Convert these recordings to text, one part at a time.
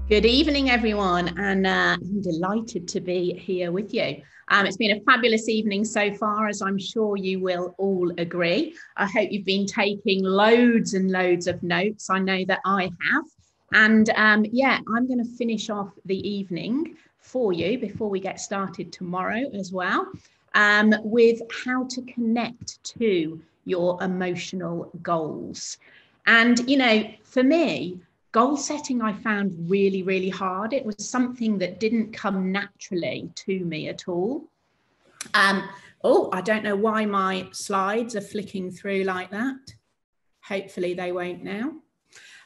Good evening, everyone, and I'm delighted to be here with you. It's been a fabulous evening so far, as I'm sure you will all agree. I hope you've been taking loads and loads of notes. I know that I have. And yeah, I'm going to finish off the evening for you before we get started tomorrow as well, with how to connect to your emotional goals. And, you know, for me, goal setting I found really, really hard. It was something that didn't come naturally to me at all. Oh, I don't know why my slides are flicking through like that. Hopefully they won't now.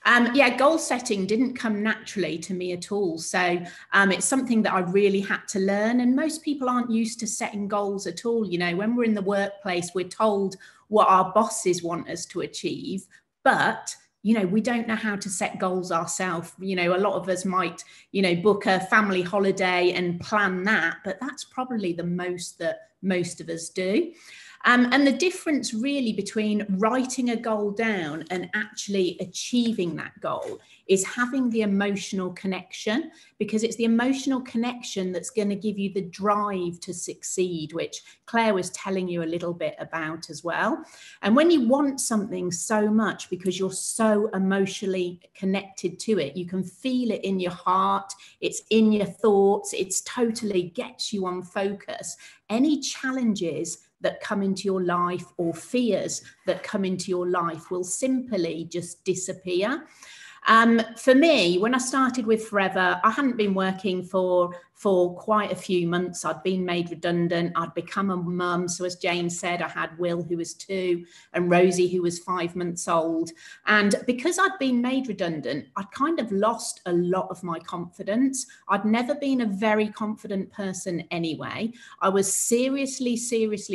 Yeah, goal setting didn't come naturally to me at all. So it's something that I really had to learn. And most people aren't used to setting goals at all. You know, when we're in the workplace, we're told what our bosses want us to achieve, but you know, we don't know how to set goals ourselves. You know, a lot of us might, you know, book a family holiday and plan that, but that's probably the most that most of us do. And the difference really between writing a goal down and actually achieving that goal is having the emotional connection, because it's the emotional connection that's going to give you the drive to succeed, which Claire was telling you a little bit about as well. And when you want something so much because you're so emotionally connected to it, you can feel it in your heart, it's in your thoughts, it's totally gets you on focus. Any challenges that come into your life or fears that come into your life will simply just disappear. For me, when I started with Forever, I hadn't been working for quite a few months. I'd been made redundant. I'd become a mum. So as Jane said, I had Will, who was 2, and Rosie, who was 5 months old. And because I'd been made redundant, I'd kind of lost a lot of my confidence. I'd never been a very confident person anyway. I was seriously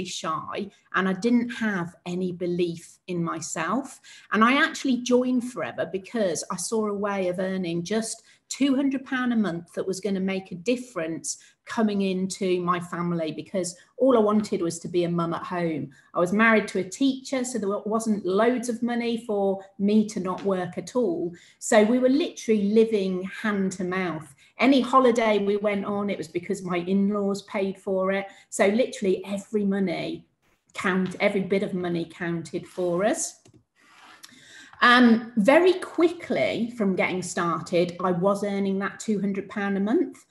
shy, and I didn't have any belief in myself. And I actually joined Forever because I saw a way of earning just £200 a month that was going to make a difference coming into my family, because all I wanted was to be a mum at home. I was married to a teacher, so there wasn't loads of money for me to not work at all. So we were literally living hand to mouth. Any holiday we went on, it was because my in-laws paid for it. So literally every bit of money counted for us. Very quickly from getting started, I was earning that £200 a month.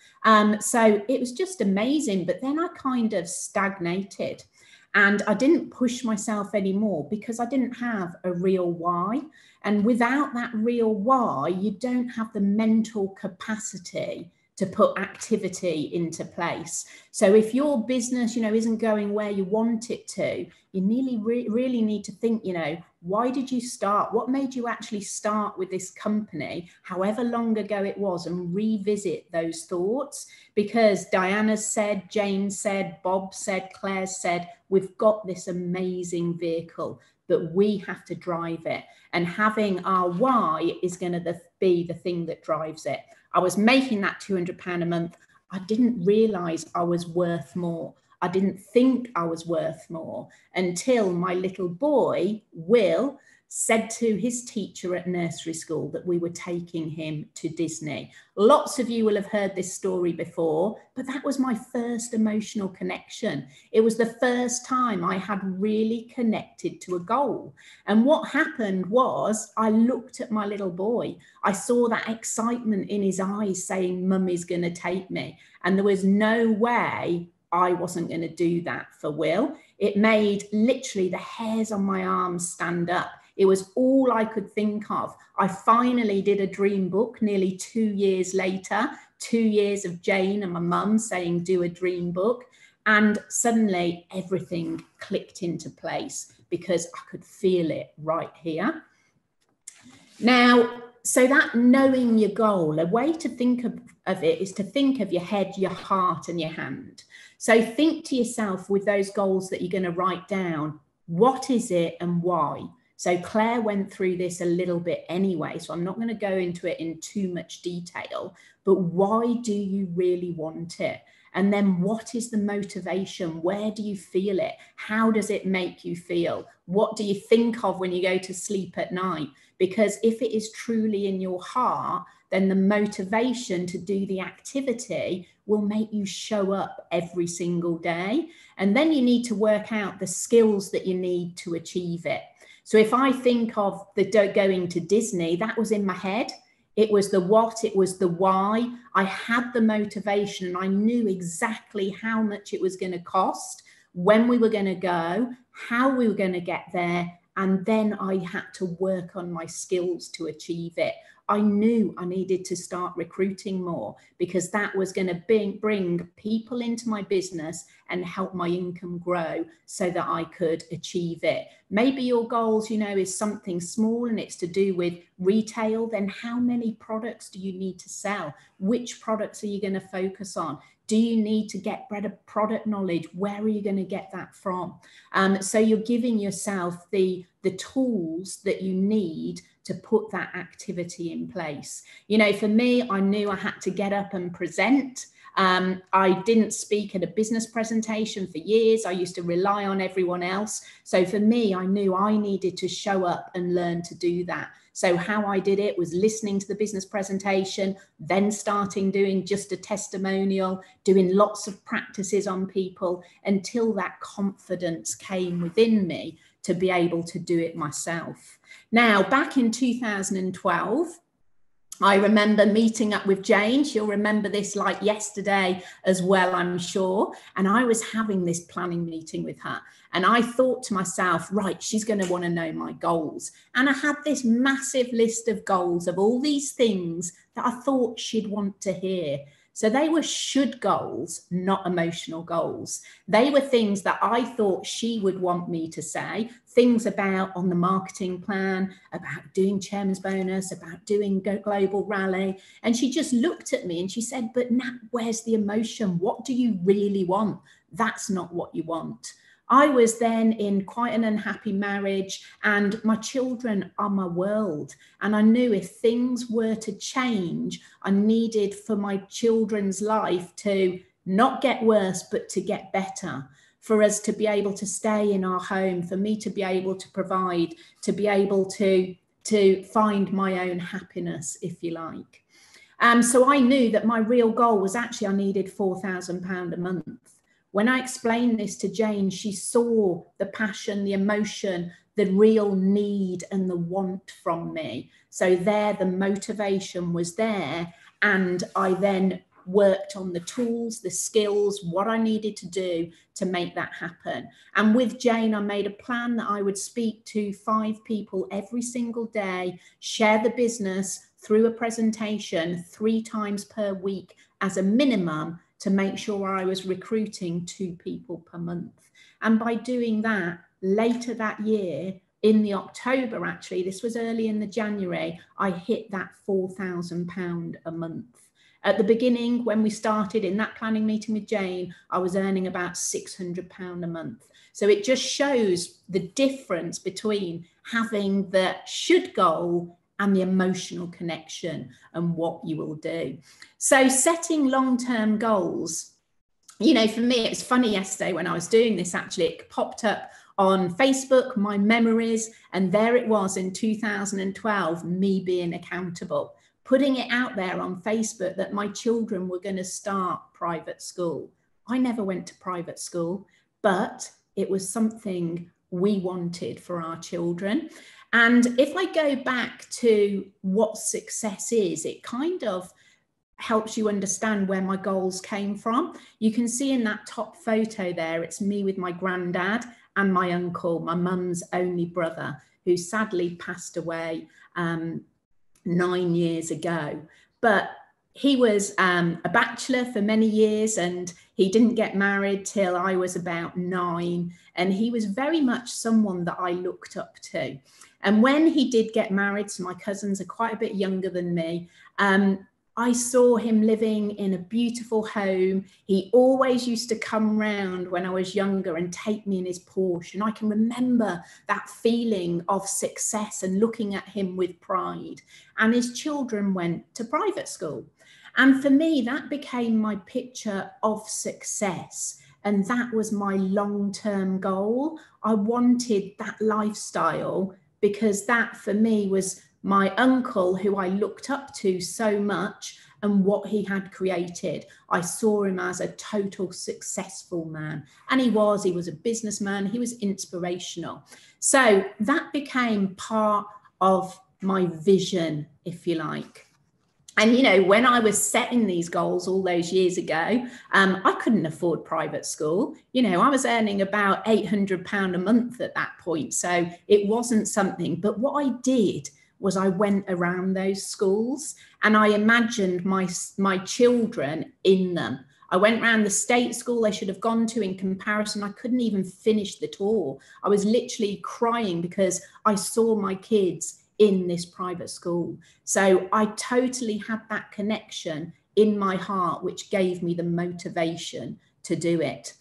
So it was just amazing. But then I kind of stagnated and I didn't push myself anymore because I didn't have a real why. And without that real why, you don't have the mental capacity to put activity into place. So if your business, you know, isn't going where you want it to, you really need to think, you know, why did you start? What made you actually start with this company, however long ago it was, and revisit those thoughts? Because Diana said, Jane said, Bob said, Claire said, we've got this amazing vehicle, but we have to drive it. And having our why is going to be the thing that drives it. I was making that £200 a month. I didn't realize I was worth more. I didn't think I was worth more until my little boy, Will, said to his teacher at nursery school that we were taking him to Disney. Lots of you will have heard this story before, but that was my first emotional connection. It was the first time I had really connected to a goal. And what happened was I looked at my little boy. I saw that excitement in his eyes saying, Mummy's going to take me. And there was no way I wasn't going to do that for Will. It made literally the hairs on my arms stand up. It was all I could think of. I finally did a dream book nearly 2 years later, 2 years of Jane and my mum saying, do a dream book. And suddenly everything clicked into place because I could feel it right here. Now, so that knowing your goal, a way to think of it is to think of your head, your heart, and your hand. So think to yourself with those goals that you're going to write down, what is it and why? So Claire went through this a little bit anyway, so I'm not going to go into it in too much detail, but why do you really want it? And then what is the motivation? Where do you feel it? How does it make you feel? What do you think of when you go to sleep at night? Because if it is truly in your heart, then the motivation to do the activity will make you show up every single day. And then you need to work out the skills that you need to achieve it. So if I think of the going to Disney, that was in my head. It was the what, it was the why. I had the motivation and I knew exactly how much it was going to cost, when we were going to go, how we were going to get there. And then I had to work on my skills to achieve it. I knew I needed to start recruiting more because that was going to bring people into my business and help my income grow so that I could achieve it. Maybe your goals, is something small and it's to do with retail. Then how many products do you need to sell? Which products are you going to focus on? Do you need to get better product knowledge? Where are you going to get that from? So you're giving yourself the tools that you need to put that activity in place. For me, I knew I had to get up and present. I didn't speak at a business presentation for years. I used to rely on everyone else. So for me, I knew I needed to show up and learn to do that. So how I did it was listening to the business presentation, then starting doing just a testimonial, doing lots of practices on people until that confidence came within me to be able to do it myself. Now, back in 2012, I remember meeting up with Jane. She'll remember this like yesterday as well, I'm sure. And I was having this planning meeting with her. And I thought to myself, right, she's going to want to know my goals. And I had this massive list of goals of all these things that I thought she'd want to hear. So they were should goals, not emotional goals. They were things that I thought she would want me to say, things about on the marketing plan, about doing chairman's bonus, about doing global rally. And she just looked at me and she said, but Nat, where's the emotion? What do you really want? That's not what you want. I was then in quite an unhappy marriage and my children are my world. And I knew if things were to change, I needed for my children's life to not get worse, but to get better, for us to be able to stay in our home, for me to be able to provide, to be able to find my own happiness, if you like. So I knew that my real goal was actually I needed £4,000 a month. When I explained this to Jane, she saw the passion, the emotion, the real need and the want from me. So there, the motivation was there. And I then worked on the tools, the skills, what I needed to do to make that happen. And with Jane, I made a plan that I would speak to 5 people every single day, share the business through a presentation 3 times per week as a minimum, to make sure I was recruiting 2 people per month. And by doing that, later that year, in the October, actually, this was early in the January, I hit that £4,000 a month. At the beginning, when we started in that planning meeting with Jane, I was earning about £600 a month. So it just shows the difference between having the should goal and the emotional connection and what you will do. So setting long-term goals, for me, it was funny yesterday when I was doing this, actually, it popped up on Facebook, my memories, and there it was in 2012, me being accountable, putting it out there on Facebook that my children were going to start private school. I never went to private school, but it was something we wanted for our children. And if I go back to what success is, it kind of helps you understand where my goals came from. You can see in that top photo there, it's me with my granddad and my uncle, my mum's only brother, who sadly passed away 9 years ago. But he was a bachelor for many years and he didn't get married till I was about 9. And he was very much someone that I looked up to. And when he did get married, so my cousins are quite a bit younger than me, I saw him living in a beautiful home. He always used to come round when I was younger and take me in his Porsche. And I can remember that feeling of success and looking at him with pride. And his children went to private school. And for me, that became my picture of success. And that was my long-term goal. I wanted that lifestyle because that for me was my uncle, who I looked up to so much, and what he had created. I saw him as a total successful man. And he was a businessman, he was inspirational. So that became part of my vision, if you like. And, you know, when I was setting these goals all those years ago, I couldn't afford private school. You know, I was earning about £800 a month at that point. So it wasn't something, but what I did was I went around those schools and I imagined my children in them. I went around the state school they should have gone to. In comparison, I couldn't even finish the tour. I was literally crying because I saw my kids in this private school. So I totally had that connection in my heart, which gave me the motivation to do it.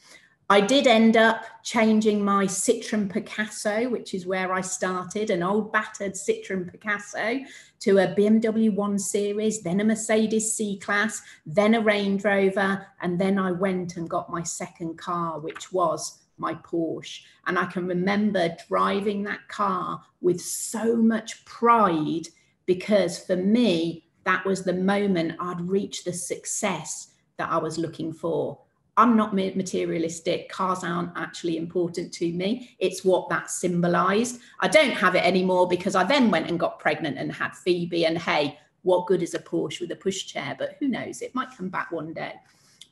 I did end up changing my Citroen Picasso, which is where I started, an old battered Citroen Picasso, to a BMW 1 Series, then a Mercedes C-Class, then a Range Rover, and then I went and got my second car, which was my Porsche. And I can remember driving that car with so much pride, because for me, that was the moment I'd reached the success that I was looking for. I'm not materialistic. Cars aren't actually important to me. It's what that symbolized. I don't have it anymore because I then went and got pregnant and had Phoebe, and hey, what good is a Porsche with a pushchair? But who knows, it might come back one day.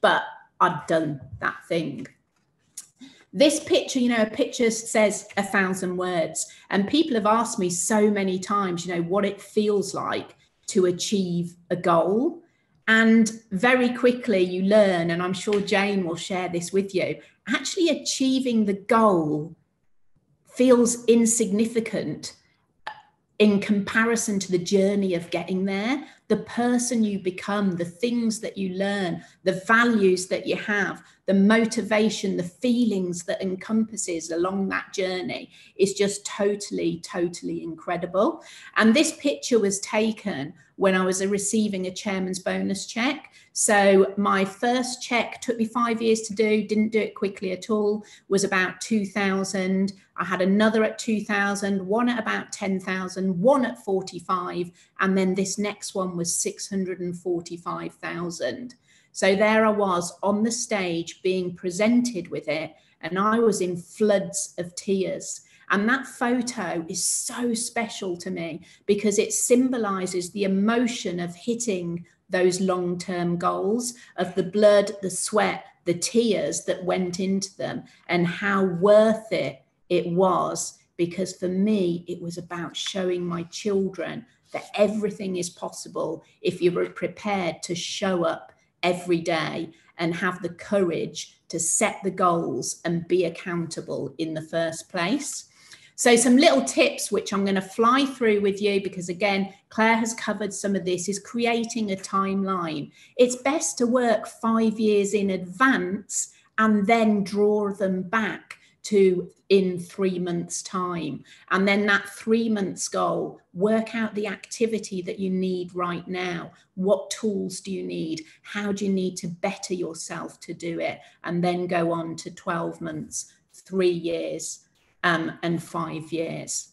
But I'd done that thing. This picture, you know, a picture says 1,000 words. And people have asked me so many times, you know, what it feels like to achieve a goal. And very quickly you learn, and I'm sure Jane will share this with you, actually achieving the goal feels insignificant in comparison to the journey of getting there. The person you become, the things that you learn, the values that you have, the motivation, the feelings that encompasses along that journey is just totally, totally incredible. And this picture was taken when I was receiving a chairman's bonus check. So my first check took me 5 years to do, didn't do it quickly at all, was about 2,000. I had another at 2,000, one at about 10,000, one at 45, and then this next one was 645,000. So there I was on the stage being presented with it, and I was in floods of tears. And that photo is so special to me because it symbolizes the emotion of hitting those long-term goals, of the blood, the sweat, the tears that went into them, and how worth it was. Because for me, it was about showing my children that everything is possible if you're prepared to show up every day and have the courage to set the goals and be accountable in the first place. So some little tips, which I'm going to fly through with you, because again, Claire has covered some of this, is creating a timeline. It's best to work 5 years in advance and then draw them back to in 3 months' time. And then that 3 months goal, work out the activity that you need right now. What tools do you need? How do you need to better yourself to do it? And then go on to 12 months, 3 years, and 5 years.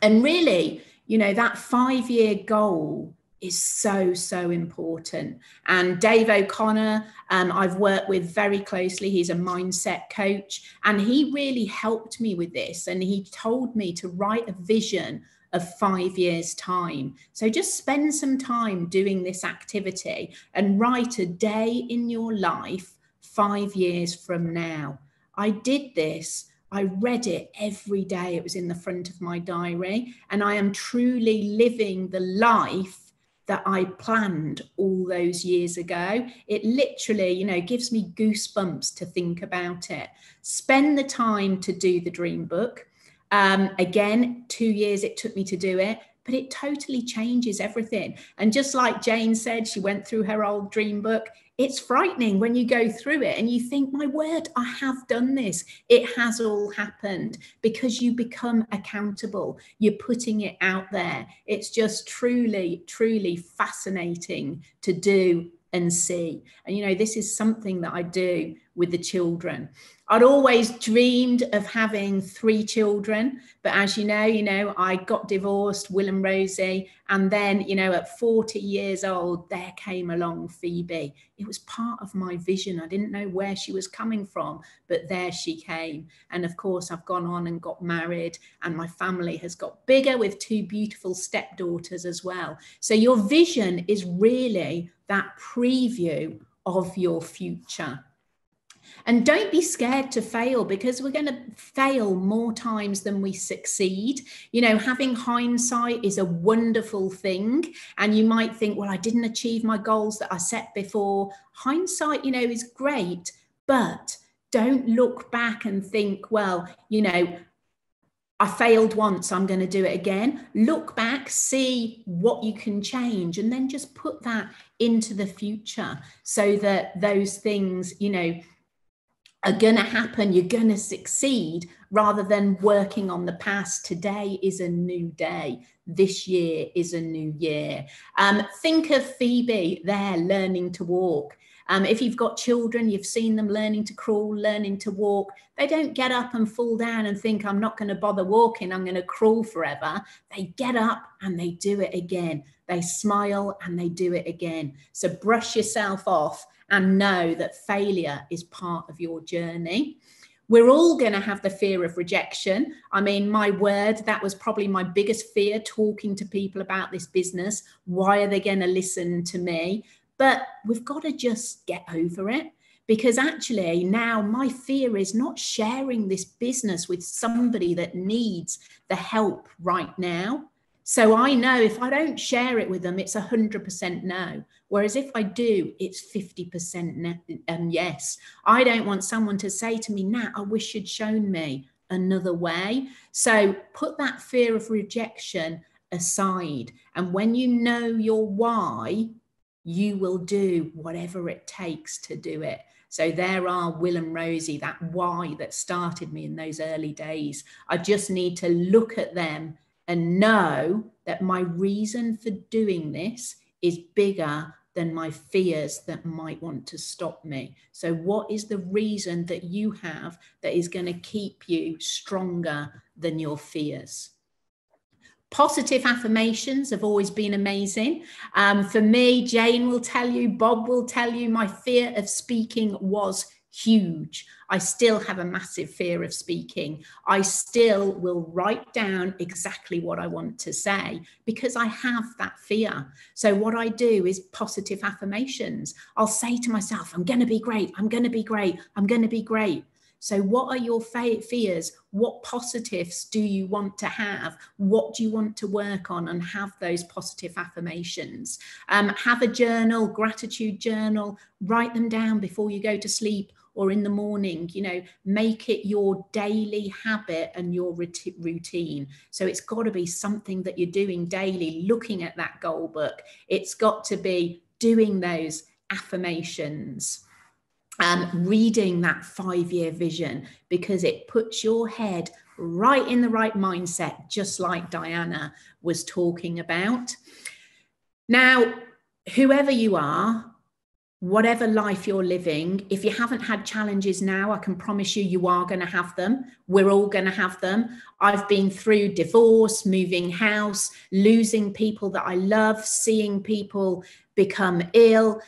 And really, you know, that 5-year goal is so, so important. And Dave O'Connor, I've worked with very closely. He's a mindset coach, and he really helped me with this. And he told me to write a vision of 5 years' time. So just spend some time doing this activity and write a day in your life 5 years from now. I did this. I read it every day. It was in the front of my diary, and I am truly living the life that I planned all those years ago. It literally, you know, gives me goosebumps to think about it. Spend the time to do the dream book. Again, 2 years it took me to do it, but it totally changes everything. And just like Jane said, she went through her old dream book. It's frightening when you go through it and you think, my word, I have done this. It has all happened, because you become accountable. You're putting it out there. It's just truly, truly fascinating to do and see. And, you know, this is something that I do with the children. I'd always dreamed of having 3 children, but as you know, I got divorced, Will and Rosie, and then, you know, at 40 years old, there came along Phoebe. It was part of my vision. I didn't know where she was coming from, but there she came. And of course, I've gone on and got married, and my family has got bigger with 2 beautiful stepdaughters as well. So your vision is really that preview of your future. And don't be scared to fail, because we're going to fail more times than we succeed. You know, having hindsight is a wonderful thing. And you might think, well, I didn't achieve my goals that I set before. Hindsight, you know, is great, but don't look back and think, well, you know, I failed once, I'm going to do it again. Look back, see what you can change, and then just put that into the future so that those things, you know, are going to happen. You're going to succeed, rather than working on the past. Today is a new day. This year is a new year. Think of Phoebe there learning to walk. If you've got children, you've seen them learning to crawl, learning to walk. They don't get up and fall down and think, I'm not going to bother walking, I'm going to crawl forever. They get up and they do it again. They smile and they do it again. So brush yourself off and know that failure is part of your journey. We're all going to have the fear of rejection. I mean, my word, that was probably my biggest fear, talking to people about this business. Why are they going to listen to me? But we've got to just get over it, because actually now my fear is not sharing this business with somebody that needs the help right now. So I know if I don't share it with them, it's 100% no. Whereas if I do, it's 50% yes. I don't want someone to say to me, Nat, I wish you'd shown me another way. So put that fear of rejection aside. And when you know your why, you will do whatever it takes to do it. So there are Will and Rosie, that why that started me in those early days. I just need to look at them and know that my reason for doing this is bigger than my fears that might want to stop me. So what is the reason that you have that is going to keep you stronger than your fears? Positive affirmations have always been amazing. For me, Jane will tell you, Bob will tell you, my fear of speaking was huge. I still have a massive fear of speaking. I still will write down exactly what I want to say because I have that fear. So what I do is positive affirmations. I'll say to myself, I'm going to be great. I'm going to be great. I'm going to be great. So what are your fears? What positives do you want to have? What do you want to work on? And have those positive affirmations. Have a journal, gratitude journal, write them down before you go to sleep or in the morning. You know, make it your daily habit and your routine. So it's got to be something that you're doing daily, looking at that goal book. It's got to be doing those affirmations. Reading that 5-year vision, because it puts your head right in the right mindset, just like Diana was talking about. Now, whoever you are, whatever life you're living, if you haven't had challenges now, I can promise you, you are going to have them. We're all going to have them. I've been through divorce, moving house, losing people that I love, seeing people become ill,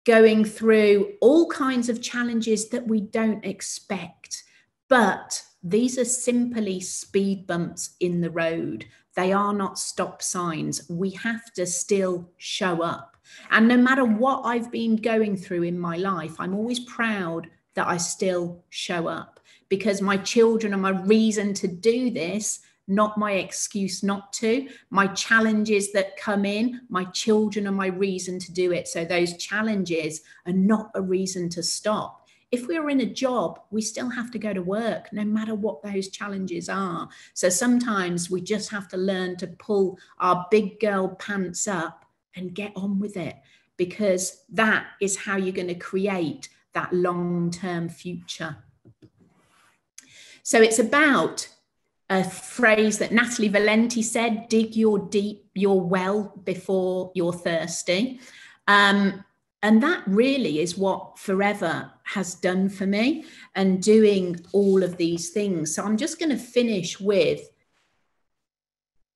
going through all kinds of challenges that we don't expect. But these are simply speed bumps in the road. They are not stop signs. We have to still show up. And no matter what I've been going through in my life, I'm always proud that I still show up, because my children are my reason to do this, not my excuse not to. My challenges that come in, my children are my reason to do it. So those challenges are not a reason to stop. If we're in a job, we still have to go to work, no matter what those challenges are. So sometimes we just have to learn to pull our big girl pants up and get on with it, because that is how you're going to create that long-term future. So it's about a phrase that Natalie Valenti said, dig your well before you're thirsty. And that really is what forever has done for me, and doing all of these things. So I'm just going to finish with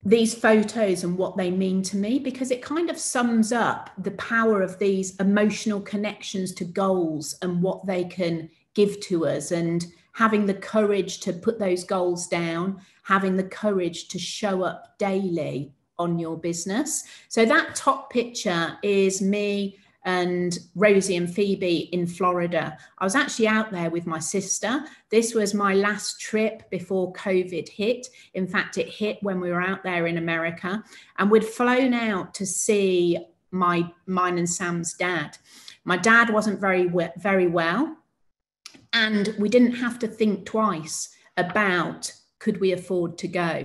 these photos and what they mean to me, because it kind of sums up the power of these emotional connections to goals and what they can give to us, and having the courage to put those goals down, having the courage to show up daily on your business. So that top picture is me and Rosie and Phoebe in Florida. I was actually out there with my sister. This was my last trip before COVID hit. In fact, it hit when we were out there in America, and we'd flown out to see mine and Sam's dad. My dad wasn't very well, and we didn't have to think twice about could we afford to go.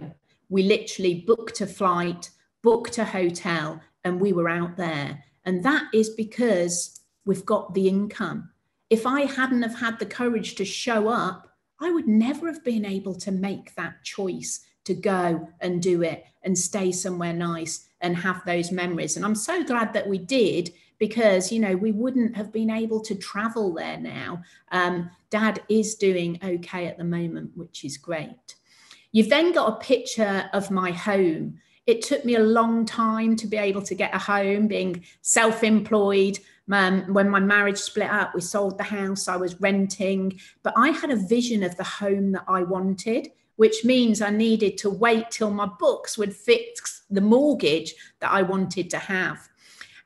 We literally booked a flight, booked a hotel, and we were out there. And that is because we've got the income. If I hadn't have had the courage to show up, I would never have been able to make that choice to go and do it and stay somewhere nice and have those memories. And I'm so glad that we did, because, you know, we wouldn't have been able to travel there now. Dad is doing okay at the moment, which is great. You've then got a picture of my home. It took me a long time to be able to get a home, being self-employed. When my marriage split up, we sold the house, I was renting, but I had a vision of the home that I wanted, which means I needed to wait till my books would fix the mortgage that I wanted to have.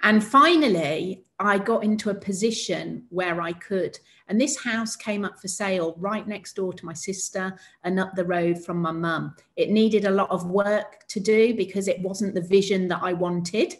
And finally, I got into a position where I could. And this house came up for sale right next door to my sister and up the road from my mum. It needed a lot of work to do because it wasn't the vision that I wanted.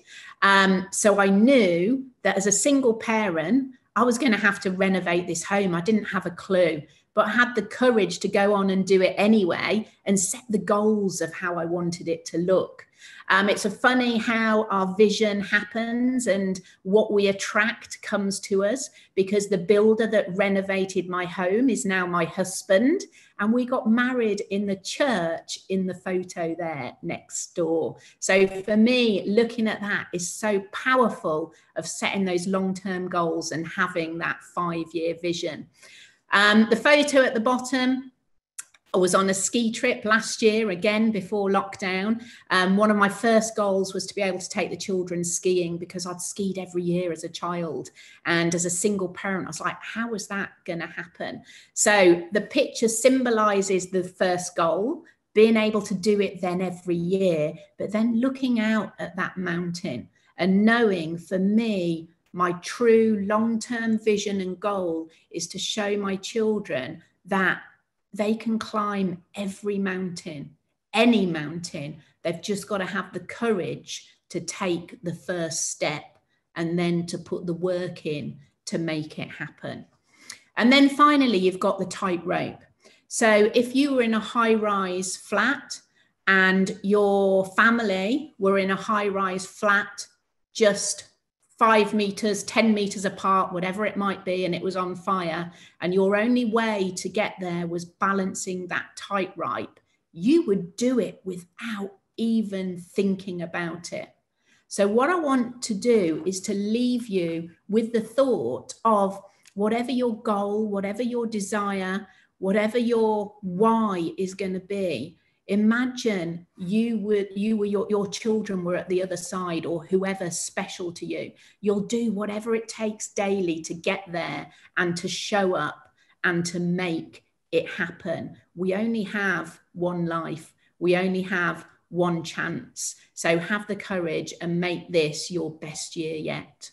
So I knew that as a single parent, I was going to have to renovate this home. I didn't have a clue, but I had the courage to go on and do it anyway and set the goals of how I wanted it to look. It's a funny how our vision happens and what we attract comes to us, because the builder that renovated my home is now my husband, and we got married in the church in the photo there next door. So for me, looking at that is so powerful, of setting those long-term goals and having that 5-year vision. The photo at the bottom, I was on a ski trip last year, again, before lockdown. One of my first goals was to be able to take the children skiing, because I'd skied every year as a child. And as a single parent, I was like, how is that going to happen? So the picture symbolizes the first goal, being able to do it then every year, but then looking out at that mountain and knowing, for me, my true long-term vision and goal is to show my children that they can climb every mountain, any mountain. They've just got to have the courage to take the first step and then to put the work in to make it happen. And then finally, you've got the tightrope. So if you were in a high-rise flat and your family were in a high-rise flat just 5 meters, 10 meters apart, whatever it might be, and it was on fire, and your only way to get there was balancing that tightrope, you would do it without even thinking about it. So what I want to do is to leave you with the thought of whatever your goal, whatever your desire, whatever your why is going to be. Imagine your children were at the other side, or whoever's special to you. You'll do whatever it takes daily to get there and to show up and to make it happen. We only have one life. We only have one chance. So have the courage and make this your best year yet.